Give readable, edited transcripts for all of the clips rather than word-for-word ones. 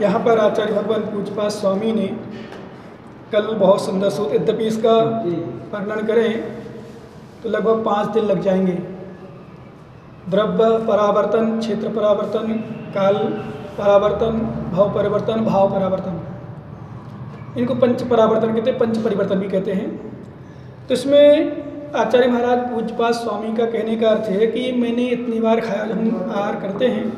यहाँ पर आचार्य भगवान पूज्यपाद स्वामी ने कल बहुत सुंदर सूत्र, यद्यपि इसका वर्णन करें तो लगभग 5 दिन लग जाएंगे। द्रव्य परावर्तन, क्षेत्र परावर्तन, काल परावर्तन, भाव परिवर्तन, भाव परावर्तन, इनको पंच परावर्तन कहते हैं, पंच परिवर्तन भी कहते हैं। तो इसमें आचार्य महाराज पूज्यपाद स्वामी का कहने का अर्थ है कि मैंने इतनी बार खाया, जब हम आहार करते हैं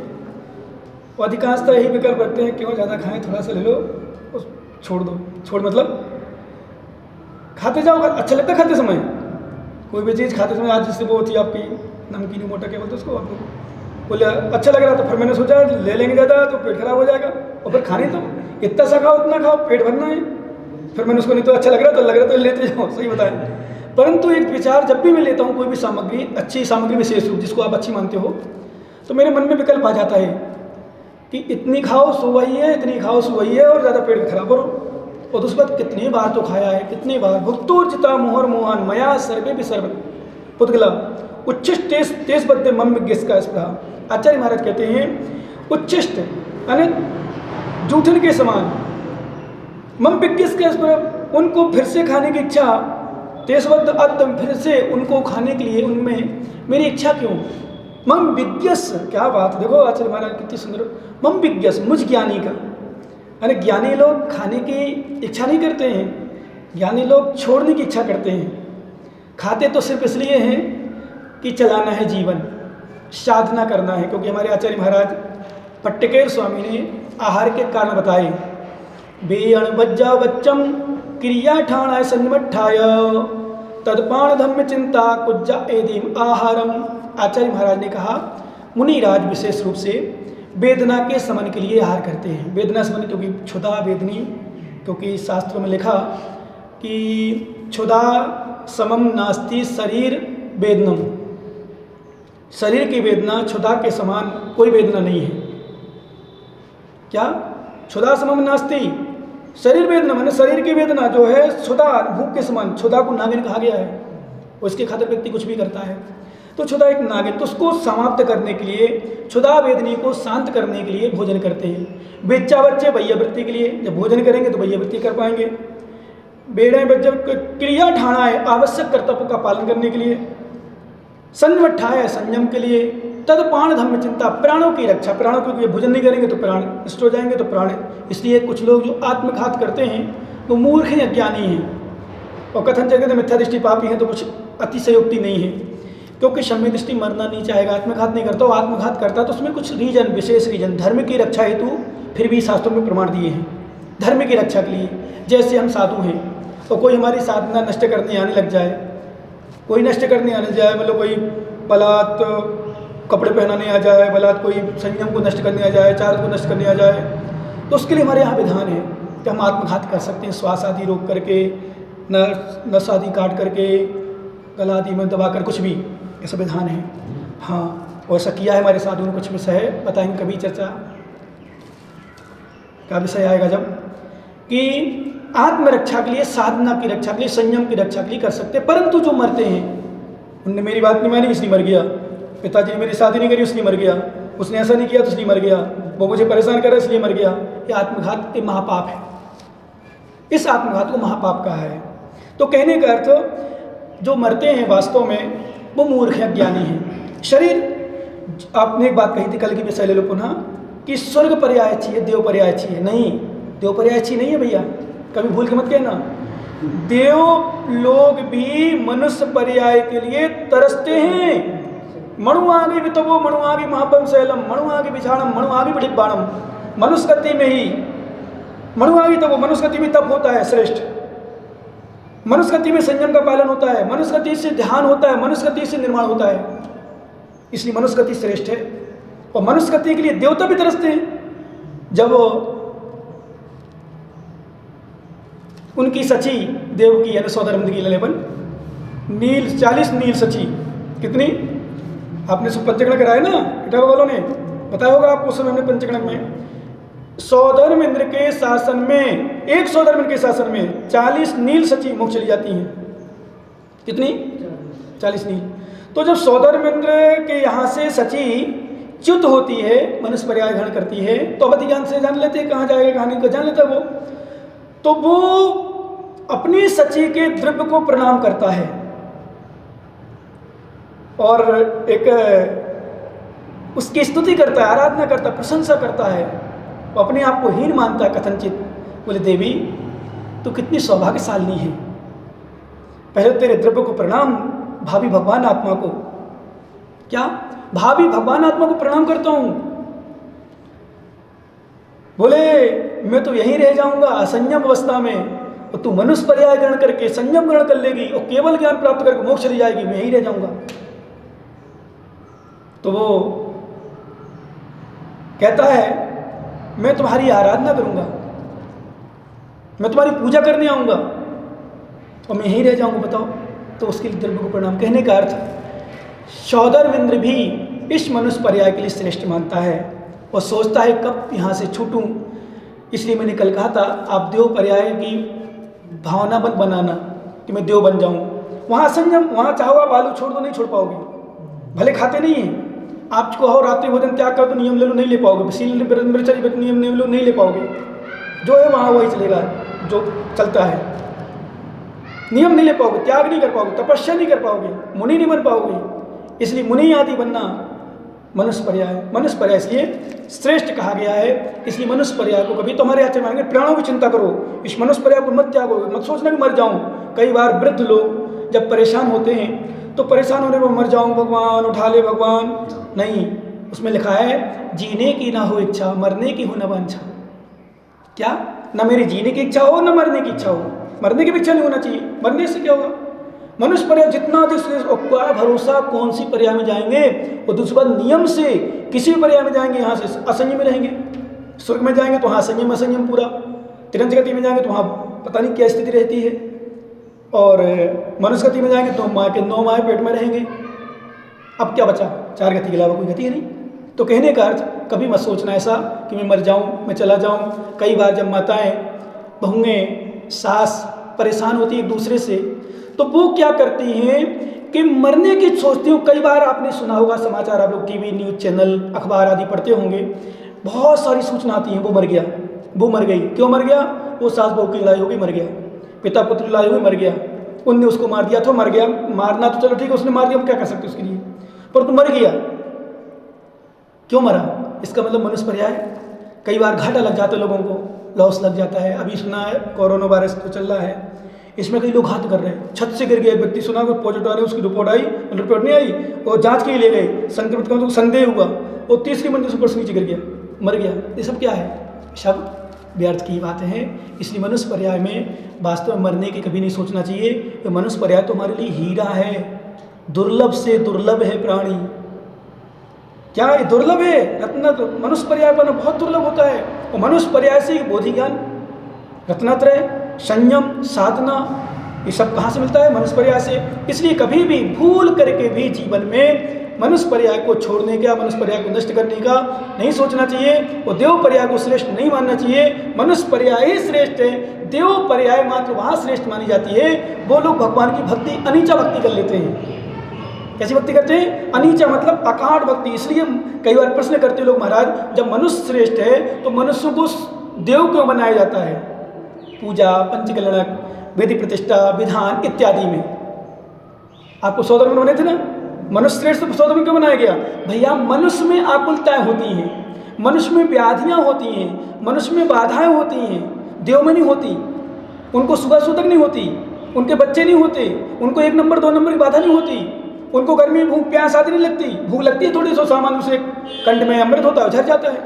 तो अधिकांशतः यही विकल्प रखते हैं, क्यों ज़्यादा खाएं, थोड़ा सा ले लो और छोड़ दो। छोड़ मतलब खाते जाओ, अच्छा लगता है खाते समय, कोई भी चीज़ खाते समय। आज जैसे वो होती है आपकी नमकीन मोटा क्या बोलते उसको, आप लोग बोले अच्छा लग रहा था, फिर मैंने सोचा ले लेंगे ज़्यादा तो पेट खराब हो जाएगा, और फिर खाने तो इतना सा खाओ उतना खाओ, पेट भरना है। फिर मैंने उसको नहीं तो अच्छा लग रहा तो लेते जाओ, सही बताएं। परंतु एक विचार जब भी मैं लेता हूँ कोई भी सामग्री, अच्छी सामग्री विशेष रूप जिसको आप अच्छी मानते हो, तो मेरे मन में विकल्प आ जाता है कि इतनी खाओ सो वही है, इतनी खाओ सो वही है, और ज़्यादा पेट खराब करो। और उस वक्त कितनी बार तो खाया है, कितनी बार। भुक्तोर्जिता मोहर मोहन मया सर्वे भी सर्व पुद्गला उच्छिष्ट तेज बद्दे मम विज्ञस का स्पृहा। आचार्य महाराज कहते हैं उच्छिष्ट यानी जूठन के समान, मम विज्ञस का स्पृहा, उनको फिर से खाने की इच्छा, तेजबद्ध अद्दम, फिर से उनको खाने के लिए उनमें मेरी इच्छा क्यों। मम विज्ञस, क्या बात, देखो आचार्य महाराज कितनी सुंदर। मम विज्ञस, मुझ ज्ञानी का, यानी ज्ञानी लोग खाने की इच्छा नहीं करते हैं, ज्ञानी लोग छोड़ने की इच्छा करते हैं। खाते तो सिर्फ इसलिए हैं कि चलाना है जीवन, साधना करना है। क्योंकि हमारे आचार्य महाराज पट्टकेर स्वामी ने आहार के कारण बताए, बेअण बज्जा बच्चम क्रिया ठाणाय संमठाय तदपाण धम्म चिंता कुज्जा एदिम आहारम। आचार्य महाराज ने कहा मुनिराज विशेष रूप से वेदना के समन के लिए आहार करते हैं। वेदना समन क्योंकि क्षुधा वेदनी, क्योंकि शास्त्रों में लिखा कि क्षुधा समम नास्ति शरीर वेदनम, शरीर की वेदना क्षुधा के समान कोई वेदना नहीं है। क्या? क्षुधा समम नास्ति शरीर वेदना, मैंने शरीर की वेदना जो है क्षुधा भूख के समान, क्षुधा को नागिन कहा गया है, उसके खातिर व्यक्ति कुछ भी करता है। तो क्षुधा एक नागिन, तो उसको समाप्त करने के लिए, क्षुधा वेदनी को शांत करने के लिए भोजन करते हैं। बेच्चा बच्चे वैयावृत्ति के लिए, जब भोजन करेंगे तो वैयावृत्ति कर पाएंगे। बेड़े बच्चे क्रिया ठाना है आवश्यक कर्तव्य का पालन करने के लिए, संवठा है संयम के लिए, तदपाण धम्म चिंता प्राणों की रक्षा, प्राणों क्योंकि भोजन नहीं करेंगे तो प्राण नष्ट हो जाएंगे, तो प्राण। इसलिए कुछ लोग जो आत्मघात करते हैं वो मूर्ख हैं, अज्ञानी हैं, और कथन जगह मिथ्या दृष्टि पापी हैं, तो कुछ अतिशयोक्ति नहीं है। क्योंकि शम्य दृष्टि मरना नहीं चाहेगा, आत्मघात नहीं करता, वो आत्मघात करता तो उसमें कुछ रीजन, विशेष रीजन, धर्म की रक्षा हेतु फिर भी शास्त्रों में प्रमाण दिए हैं धर्म की रक्षा के लिए। जैसे हम साधु हैं तो कोई हमारी साधना नष्ट करने आने लग जाए, कोई नष्ट करने आने जाए, मतलब कोई बलात् कपड़े पहनाने आ जाए, बलात् कोई संयम को नष्ट करने आ जाए, चार को नष्ट करने आ जाए, तो उसके लिए हमारे यहाँ विधान है कि हम आत्मघात कर सकते हैं, श्वास आदि रोक करके, नस आदि काट करके, गला आदि में दबाकर, कुछ भी ऐसा विधान है। हाँ, और ऐसा किया है हमारे साधुओं ने। कुछ विषय है, बताएंगे कभी चर्चा का विषय आएगा जब, कि आत्मरक्षा के लिए, साधना की रक्षा के लिए, संयम की रक्षा के लिए कर सकते हैं। परंतु जो मरते हैं, उनने मेरी बात नहीं मानी इसलिए मर गया, पिताजी ने मेरी शादी नहीं करी इसलिए मर गया, उसने ऐसा नहीं किया तो इसलिए मर गया, वो मुझे परेशान कर रहा है इसलिए मर गया, ये आत्मघात ये महापाप है। इस आत्मघात को महापाप कहा है। तो कहने का अर्थ जो मरते हैं वास्तव में वो मूर्ख है, अज्ञानी है। शरीर, आपने एक बात कही थी कल की विषय ले लो पुनः, कि स्वर्ग पर्याय चाहिए, देव पर्याय चाहिए। नहीं, देव पर्याय चाहिए नहीं है भैया, कभी भूल के मत कहना। देव लोग भी मनुष्य पर्याय के लिए तरसते हैं। मणुआगे वितवो मणुआगे महापम शैलम मणुआगे विछाणम मणुआगे बिडिब्बाणम। मनुष्य गति में ही मणुआगे तब, मनुष्य गति में तप होता है श्रेष्ठ, मनुष्य गति में संयम का पालन होता है, मनुष्य गति से ध्यान होता है, मनुष्य गति से निर्माण होता है, इसलिए मनुष्य गति श्रेष्ठ है। और मनुष्य गति के लिए देवता भी तरसते हैं। जब उनकी सची देव की यानी सौदरमद की ललेबन नील 40 नील सची, कितनी आपने सब पंचगण कराया ना, किताब वालों ने बताया होगा आपको, उस समय हमने पंचगण में सौधर्म इंद्र के शासन में, एक सौधर्म इंद्र के शासन में 40 नील सची मुख चली जाती हैं। कितनी? 40 नील। तो जब सौधर्म इंद्र के यहाँ से सची च्युत होती है, मनुष्य पर्याय ग्रहण करती है, तो अवधि ज्ञान से जान लेते हैं कहाँ जाएगा कहाँ नहीं, जान लेता है वो। तो वो अपनी सची के द्रव्य को प्रणाम करता है और एक उसकी स्तुति करता है, आराधना करता है, प्रशंसा करता है, वो अपने आप को हीन मानता है कथनचित। बोले देवी तू कितनी सौभाग्यशालिनी है, पहले तेरे द्रव्य को प्रणाम, भावी भगवान आत्मा को, क्या भावी भगवान आत्मा को प्रणाम करता हूं। बोले मैं तो यहीं रह जाऊंगा असंयम अवस्था में, और तू मनुष्य पर्याय ग्रहण करके संयम ग्रहण कर लेगी और केवल ज्ञान प्राप्त करके मोक्ष चली जाएगी, मैं यहीं रह जाऊंगा। तो वो कहता है मैं तुम्हारी आराधना करूंगा, मैं तुम्हारी पूजा करने आऊंगा और मैं यहीं रह जाऊंगा, बताओ। तो उसके लिए द्रव्य को प्रणाम। कहने का अर्थ शौदर्मिंद्र भी इस मनुष्य पर्याय के लिए श्रेष्ठ मानता है और सोचता है कब यहाँ से छूटूं। इसलिए मैंने कल कहा था आप देव पर्याय की भावना मत बनाना कि मैं देव बन जाऊं। वहाँ संयम, वहाँ चाहो आप आलू छोड़ दो नहीं छोड़ पाओगे, भले खाते नहीं हैं आप, कहो रात्रि भोजन त्याग कर दो नियम ले लो नहीं ले पाओगे, शील ब्रह्मचर्य नियम ले लो नहीं ले पाओगे, जो है वहाँ वही चलेगा जो चलता है, नियम नहीं ले पाओगे, त्याग नहीं कर पाओगे, तपस्या नहीं कर पाओगे, मुनि नहीं बन पाओगे। इसलिए मुनि आदि बनना मनुष्य पर्याय, मनुष्य पर्याय इसलिए श्रेष्ठ कहा गया है। इसलिए मनुष्य पर्याय को कभी तुम्हारे आचरण मांगे प्राणों की चिंता करो, इस मनुष्य पर्याय को मत त्यागो, मत सोचना कि मर जाऊं। कई बार वृद्ध लोग जब परेशान होते हैं तो परेशान होने पर मर जाऊं भगवान उठा ले भगवान, नहीं, उसमें लिखा है जीने की ना हो इच्छा मरने की हो न वांछा। क्या न मेरी जीने की इच्छा हो न मरने की इच्छा हो, मरने की भी इच्छा नहीं होना चाहिए, मरने से क्या होगा। मनुष्य पर्याय जितना अधिक और क्या भरोसा कौन सी पर्याय में जाएंगे, और दूसरी बात नियम से किसी भी पर्याय में जाएंगे यहाँ से असंयम में रहेंगे, स्वर्ग में जाएंगे तो वहाँ संयम असंयम पूरा, तिरंज गति में जाएंगे तो वहाँ पता नहीं क्या स्थिति रहती है, और मनुष्य गति में जाएंगे तो माँ के 9 माह पेट में रहेंगे। अब क्या बचा, 4 गति के अलावा कोई गति है नहीं। तो कहने का अर्थ कभी मत सोचना ऐसा कि मैं मर जाऊँ मैं चला जाऊँ। कई बार जब माताएँ बहुएँ सास परेशान होती है एक दूसरे से, तो वो क्या करती हैं कि मरने की सोचती हूँ। कई बार आपने सुना होगा समाचार, आप लोग टीवी न्यूज़ चैनल अखबार आदि पढ़ते होंगे, बहुत सारी सूचना आती हैं वो मर गया, वो मर गई, क्यों मर गया, वो सास बहू की लड़ाई हो गई मर गया, पिता पुत्र लड़ाई हुई मर गया, उनने उसको मार दिया तो मर गया। मारना तो चलो ठीक है उसने मार दिया, हम क्या कर सकते उसके लिए, पर तो मर गया, क्यों मरा, इसका मतलब मनुष्य पर्याय। कई बार घाटा लग जाता है लोगों को, लॉस लग जाता है। अभी सुना है कोरोना वायरस तो चल रहा है, इसमें कई लोग घात कर रहे हैं, छत से गिर गया एक व्यक्ति, सुना को पॉजिटिव आ रहे, उसकी रिपोर्ट आई, रिपोर्ट नहीं आई और जांच के लिए ले गए, संक्रमित का तो संदेह हुआ, और 3री मंजिल से ऊपर से नीचे गिर गया, मर गया। ये सब क्या है, सब व्यर्थ की बातें हैं। इसलिए मनुष्य पर्याय में वास्तव में मरने की कभी नहीं सोचना चाहिए। तो मनुष्य पर्याय तो हमारे लिए हीरा है, दुर्लभ से दुर्लभ है प्राणी। क्या ये दुर्लभ है, रत्न तो मनुष्य पर्याय पाना बहुत दुर्लभ होता है। और मनुष्य पर्याय से बोधि ज्ञान, रत्नात्रय, संयम, साधना, ये सब कहाँ से मिलता है, मनुष्य पर्याय से। इसलिए कभी भी भूल करके भी जीवन में मनुष्य पर्याय को छोड़ने का, मनुष्य पर्याय को नष्ट करने का नहीं सोचना चाहिए, और देव पर्याय को श्रेष्ठ नहीं मानना चाहिए। मनुष्य पर्याय ही श्रेष्ठ है, देव पर्याय मात्र वहाँ श्रेष्ठ मानी जाती है वो लोग भगवान की भक्ति अनीचा भक्ति कर लेते हैं। कैसी भक्ति करते हैं, अनीचा मतलब अकाढ़ भक्ति। इसलिए कई बार प्रश्न करते लोग, महाराज जब मनुष्य श्रेष्ठ है तो मनुष्यों को देव क्यों बनाया जाता है, पूजा, पंचकलनक, वेदी प्रतिष्ठा, विधान इत्यादि में। आपको सौदर्मन बने थे ना, मनुष्य श्रेष्ठ तो सौदर्मन क्यों बनाया गया, भैया मनुष्य में आकुलताएं होती हैं, मनुष्य में व्याधियां होती हैं, मनुष्य में बाधाएं होती हैं, देव में नहीं होती। उनको सुबह सूतक नहीं होती, उनके बच्चे नहीं होते, उनको 1 नंबर 2 नंबर की बाधा नहीं होती, उनको गर्मी भूख प्यास आदि नहीं लगती। भूख लगती है थोड़ी, सो सामान्य से कंठ में अमृत होता है झड़ जाता है,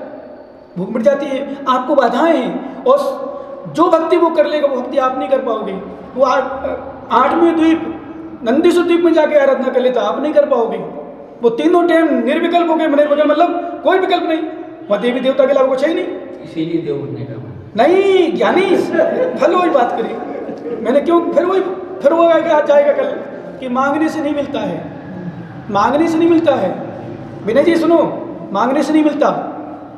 भूख मिट जाती है। आपको बाधाएं हैं, और जो भक्ति वो कर लेगा वो भक्ति आप नहीं कर पाओगे। वो 8वें द्वीप नंदीश्वर द्वीप में जाके आराधना कर लेता, आप नहीं कर पाओगे। वो तीनों टाइम निर्विकल्प हो गए, निर्विकल्प मतलब कोई विकल्प नहीं, वहाँ देवी देवता के अलावा कुछ है नहीं, इसीलिए देव बनने का नहीं ज्ञानी। फल वही बात करी मैंने, क्यों फिर वो जाएगा कल कि मांगने से नहीं मिलता है, मांगने से नहीं मिलता है। विनय जी सुनो, मांगने से नहीं मिलता,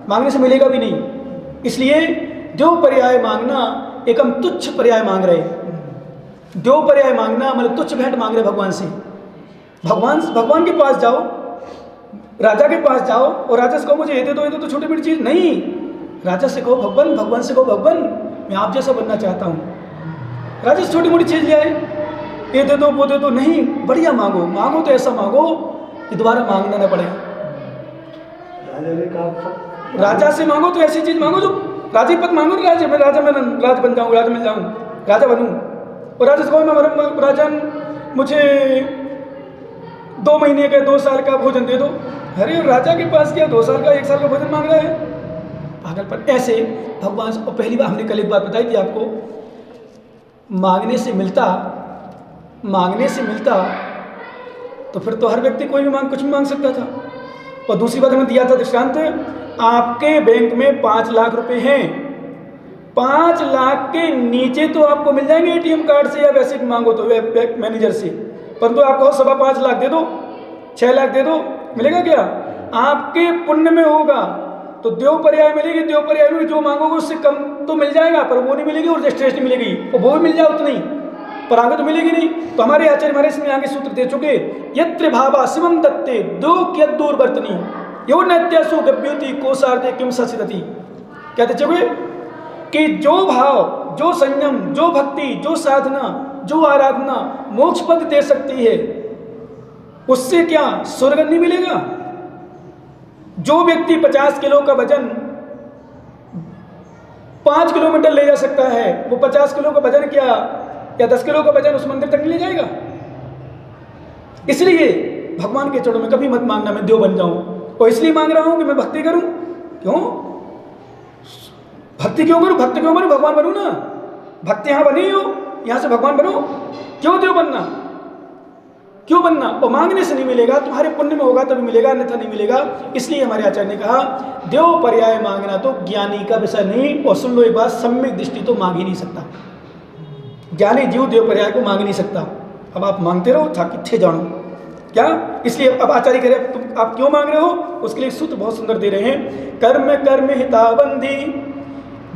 मांगने से मिलेगा भी नहीं। इसलिए जो पर्याय मांगना एक हम तुच्छ पर्याय मांग रहे, दो पर्याय मांगना मतलब तुच्छ भेंट मांग रहे भगवान से। भगवान के पास जाओ, राजा के पास जाओ और राजा से कहो मुझे ये दे दो, ये तो छोटी बड़ी चीज़ नहीं। राजा से कहो भगवान, भगवान से कहो भगवान मैं आप जैसा बनना चाहता हूँ। राजा से छोटी मोटी चीज़ ले आए, ये दे दो वो दे दो, नहीं, बढ़िया मांगो। मांगो तो ऐसा मांगो कि दोबारा मांगना ना पड़े। राजा से मांगो तो ऐसी चीज़ मांगो जो राजा पद मांगो, राजा मैं राजा बन जाऊँ, राजा मिल जाऊँ, राजा बनूँ। और राजा से कहो मैं राजन मुझे 2 महीने का 2 साल का भोजन दे दो। अरे राजा के पास क्या 2 साल का 1 साल का भोजन मांग रहा है, पागलपन। ऐसे भगवान से, और पहली बार हमने कल एक बात बताई थी आपको, मांगने से मिलता तो फिर तो हर व्यक्ति कोई भी कुछ भी मांग सकता था। और दूसरी बात हमें दिया था दृष्टांत, आपके बैंक में 5 लाख रुपए हैं, 5 लाख के नीचे तो आपको मिल जाएंगे एटीएम कार्ड से या वैसे मांगो तो मैनेजर से, परंतु आप कहो 5.25 लाख दे दो, 6 लाख दे दो, मिलेगा क्या? आपके पुण्य में होगा तो देव पर्याय मिलेगी, देव पर्याय में जो मांगोगे उससे कम तो मिल जाएगा, पर वो नहीं मिलेगी और श्रेष्ठ मिलेगी, और वो भी मिल जाए उतनी, पर आगे तो मिलेगी नहीं। तो हमारे आचार्य हमारे इसमें आगे सूत्र दे चुके, यत्र भावा शिवम दत्ते दो कियद्दूर वर्तनी यो नैत्यासु गभ्युति कोसार्थे किम ससिदति। कहते चुके कि जो भाव, जो संयम, जो भक्ति, जो साधना, जो आराधना मोक्ष पद दे सकती है, उससे क्या स्वर्ग नहीं मिलेगा? जो व्यक्ति 50 किलो का वजन 5 किलोमीटर ले जा सकता है, वो 50 किलो का वजन क्या या 10 किलो का वजन उस मंदिर तक नहीं ले जाएगा? इसलिए भगवान के चरणों में कभी मत मांगना मैं देव बन जाऊं, और इसलिए मांग रहा हूं कि मैं भक्ति करूं। क्यों भक्ति क्यों करूं? भक्ति क्यों करूं? भगवान बनूं ना। भक्ति यहां बनी हो, यहां से भगवान बनो, क्यों देव बनना? क्यों बनना? और मांगने से नहीं मिलेगा, तुम्हारे पुण्य में होगा तभी मिलेगा, अन्यथा नहीं मिलेगा। इसलिए हमारे आचार्य ने कहा देव पर्याय मांगना तो ज्ञानी का विषय नहीं। और सुन लो एक बात, सम्यक दृष्टि तो मांग ही नहीं सकता, ज्ञानी जीव देव पर्याय को मांग नहीं सकता। अब आप मांगते रहो ताकि थे जानो क्या। इसलिए अब आचार्य कह रहे तुम आप क्यों मांग रहे हो, उसके लिए सूत्र बहुत सुंदर दे रहे हैं। कर्म कर्म हिताबंधी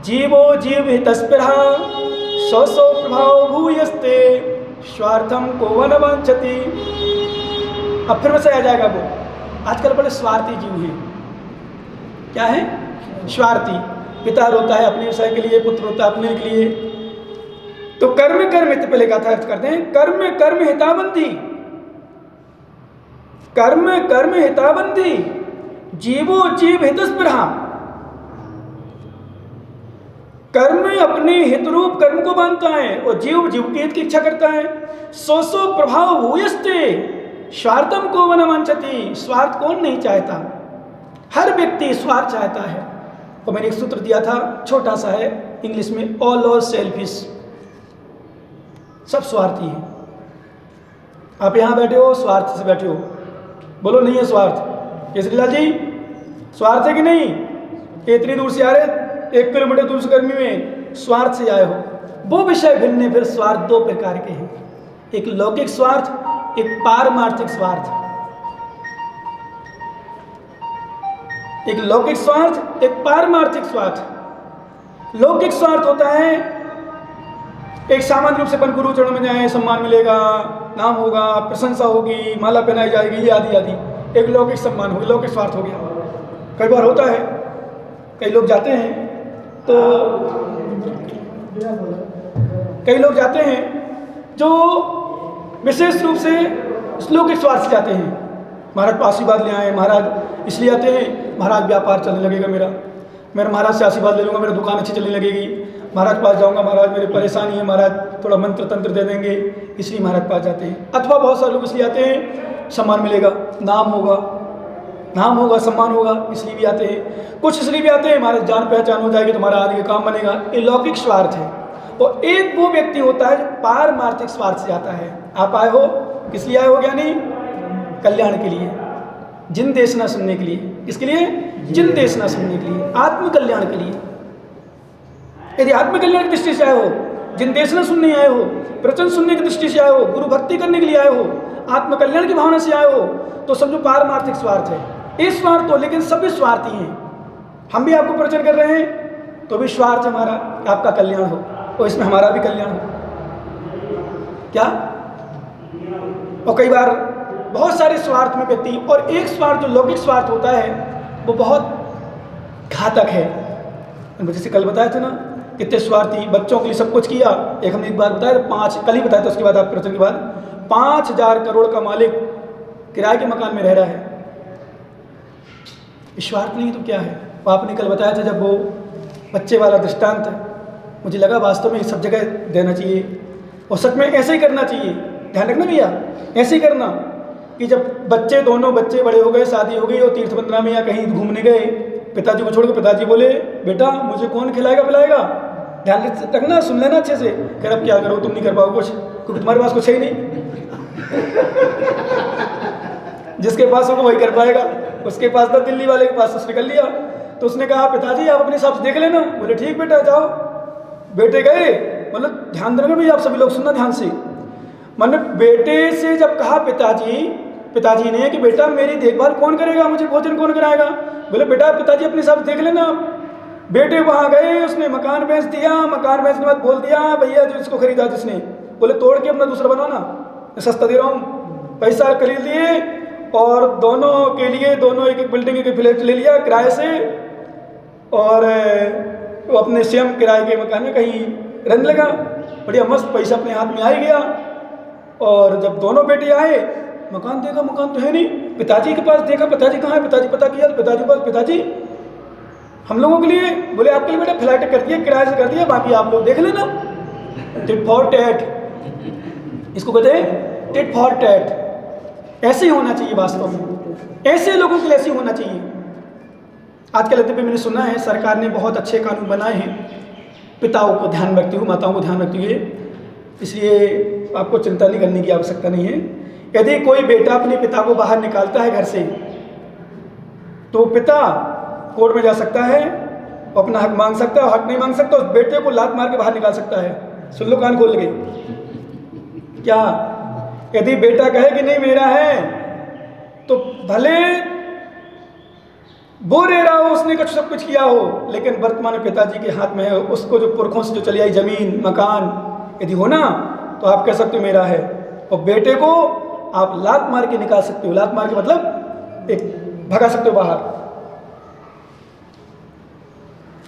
जीवो जीव हितस्पृहा सौ सौ प्रभाव भूयस्ते स्वार्थम को वन वांछति। अब फिर वैसे आ जाएगा वो, आजकल बड़े स्वार्थी जीव हैं। क्या है? स्वार्थी। पिता रोता है अपने व्यवसाय के लिए, पुत्र रोता है अपने के लिए। तो कर्म कर्म हित पहले का अर्थ करते हैं, कर्म कर्म हिताबंधी, कर्म कर्म हिताबंधी जीवो जीव हितस्पृहा। कर्म अपने हित रूप कर्म को बांधता है और जीव जीव के हित की इच्छा करता है। सौ सौ प्रभाव भूयस्ते स्वार्थम को वन वांछति। स्वार्थ कौन नहीं चाहता? हर व्यक्ति स्वार्थ चाहता है। और मैंने एक सूत्र दिया था, छोटा सा है इंग्लिश में, ऑल और सेल्फिश। सब स्वार्थी है। आप यहां बैठे हो स्वार्थ से बैठे हो, बोलो नहीं है स्वार्थ? केसरीलाल जी स्वार्थ है कि नहीं? इतनी दूर से आ रहे, 1 किलोमीटर दूर से गर्मी में, स्वार्थ से आए हो। वो विषय भिन्न है। फिर स्वार्थ 2 प्रकार के हैं, एक लौकिक स्वार्थ, एक पारमार्थिक स्वार्थ। एक लौकिक स्वार्थ, एक पारमार्थिक स्वार्थ। लौकिक स्वार्थ होता है एक सामान्य रूप से अपन गुरु चरणों में जाए, सम्मान मिलेगा, नाम होगा, प्रशंसा होगी, माला पहनाई जाएगी, ये आदि आदि। एक लौकिक सम्मान हो गया, लौकिक स्वार्थ हो गया। कई बार होता है, कई लोग जाते हैं तो कई लोग जाते हैं जो विशेष रूप से लौकिक स्वार्थ से जाते हैं। महाराज पास आशीर्वाद ले आए, महाराज इसलिए आते हैं महाराज व्यापार चलने लगेगा मेरा, मैं महाराज से आशीर्वाद ले लूँगा, मेरी दुकान अच्छी चलने लगेगी, महाराज पास जाऊँगा, महाराज मेरी परेशानी है, महाराज थोड़ा मंत्र तंत्र दे देंगे, इसलिए महाराज पास जाते हैं। अथवा बहुत सारे लोग इसलिए आते हैं सम्मान मिलेगा, नाम होगा, सम्मान होगा, इसलिए भी आते हैं। कुछ इसलिए भी आते हैं महाराज जान पहचान हो जाएगी, तुम्हारा आगे काम बनेगा। ये लौकिक स्वार्थ है। और एक वो व्यक्ति होता है जो पारमार्थिक स्वार्थ से आता है। आप आए हो किस लिए आए हो ज्ञानी? कल्याण के लिए, जिन देशना सुनने के लिए। किसके लिए? जिन देशना सुनने के लिए, आत्म कल्याण के लिए। यदि आत्म कल्याण की दृष्टि से आए हो, जिन देशना सुनने आए हो, प्रवचन सुनने की दृष्टि से आए हो, गुरु भक्ति करने के लिए आए हो, आत्म कल्याण की भावना से आए हो, तो समझो पारमार्थिक स्वार्थ है। इस स्वार्थ तो, लेकिन सभी स्वार्थी हैं। हम भी आपको प्रवचन कर रहे हैं तो भी स्वार्थ हमारा आपका कल्याण हो, और इसमें हमारा भी कल्याण हो। क्या? और कई बार बहुत सारे स्वार्थ में व्यक्ति, और एक स्वार्थ जो लौकिक स्वार्थ होता है वो बहुत घातक है। जैसे कल बताया था ना, कितने स्वार्थी, बच्चों के लिए सब कुछ किया। एक हमने एक बार बताया था, 5 कल ही बताया था, उसके बाद आप प्रवचन के बाद 5,000 करोड़ का मालिक किराए के मकान में रह रहा है। स्वार्थ नहीं तो क्या है। आपने कल बताया था जब वो बच्चे वाला दृष्टांत, मुझे लगा वास्तव में सब जगह देना चाहिए और सच में ऐसे ही करना चाहिए। ध्यान रखना भैया, ऐसे ही करना कि जब दोनों बच्चे बड़े हो गए, शादी हो गई और तीर्थ बंदना में या कहीं घूमने गए, पिताजी को छोड़कर पिताजी बोले बेटा मुझे कौन खिलाएगा पिलाएगा। ध्यान रखना, सुन लेना अच्छे से। कह अब क्या करो, तुम नहीं कर पाओ कुछ, क्योंकि तुम्हारे पास कुछ है ही नहीं। जिसके पास होगा वही कर पाएगा। उसके पास था, दिल्ली वाले के पास उसने कर लिया। तो उसने कहा पिताजी आप अपने हिसाब से देख लेना। बोले ठीक बेटा जाओ। बेटे गए, मतलब ध्यान देना भैया, आप सभी लोग सुनना ध्यान से। मतलब बेटे से जब कहा पिताजी ने कि बेटा मेरी देखभाल कौन करेगा, मुझे भोजन कौन कराएगा। बोले बेटा पिताजी अपने हिसाब से देख लेना। बेटे वहाँ गए, उसने मकान बेच दिया। मकान बेचने के बाद बोल दिया भैया जो इसको खरीदा जिसने, बोले तोड़ के अपना दूसरा बनाना, सस्ता दे रहा हूँ। पैसा खरीद लिए और दोनों के लिए दोनों एक बिल्डिंग एक फ्लैट ले लिया किराए से, और वो अपने स्वयं किराए के मकान में कहीं रहने लगा। बढ़िया मस्त पैसा अपने हाथ में आ ही गया। और जब दोनों बेटे आए, मकान देखा, मकान तो है नहीं। पिताजी के पास देखा, पिताजी कहाँ है, पिताजी पता किया, पिताजी के पास, पिताजी हम लोगों के लिए, बोले आपके लिए बेटा फ्लैट कर दिया, किराए से कर दिया, बाकी आप लोग देख लेना। टिट फॉर टैट, इसको कहते हैं टिट फॉर टैट। ऐसे ही होना चाहिए वास्तव में, ऐसे लोगों के लिए ऐसे होना चाहिए। आजकल यद्यपि मैंने सुना है सरकार ने बहुत अच्छे कानून बनाए हैं पिताओं को ध्यान रखते हुए, माताओं को ध्यान रखते हुए, इसलिए आपको चिंता नहीं करने की आवश्यकता नहीं है। यदि कोई बेटा अपने पिता को बाहर निकालता है घर से, तो पिता कोर्ट में जा सकता है, अपना हक मांग सकता है। हक नहीं मांग सकता, उस बेटे को लात मार के बाहर निकाल सकता है। सुन लो कान खोल के। क्या यदि बेटा कहे कि नहीं मेरा है, तो भले वो रह रहा हो, उसने कुछ सब कुछ किया हो, लेकिन वर्तमान में पिताजी के हाथ में है। उसको जो पुरखों से जो चली आई जमीन मकान यदि हो ना, तो आप कह सकते हो मेरा है। और बेटे को आप लात मार के निकाल सकते हो। लात मार के मतलब एक भगा सकते हो बाहर।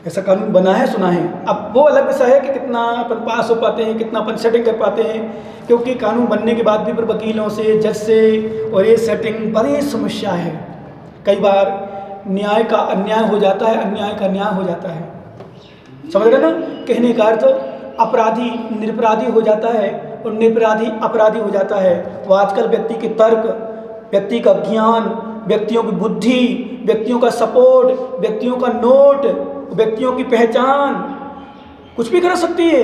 ऐसा कानून बना है, सुना है। अब वो अलग विषय है कि कितना अपन पास हो पाते हैं, कितना अपन सेटिंग कर पाते हैं, क्योंकि कानून बनने के बाद भी पर वकीलों से, जज से, और ये सेटिंग बड़ी समस्या है। कई बार न्याय का अन्याय हो जाता है, अन्याय का न्याय हो जाता है। समझ रहे ना कहने का अर्थ? अपराधी निरपराधी हो जाता है और निरपराधी अपराधी हो जाता है। वो आजकल व्यक्ति के तर्क, व्यक्ति का ज्ञान, व्यक्तियों की बुद्धि, व्यक्तियों का सपोर्ट, व्यक्तियों का नोट, व्यक्तियों की पहचान कुछ भी कर सकती है।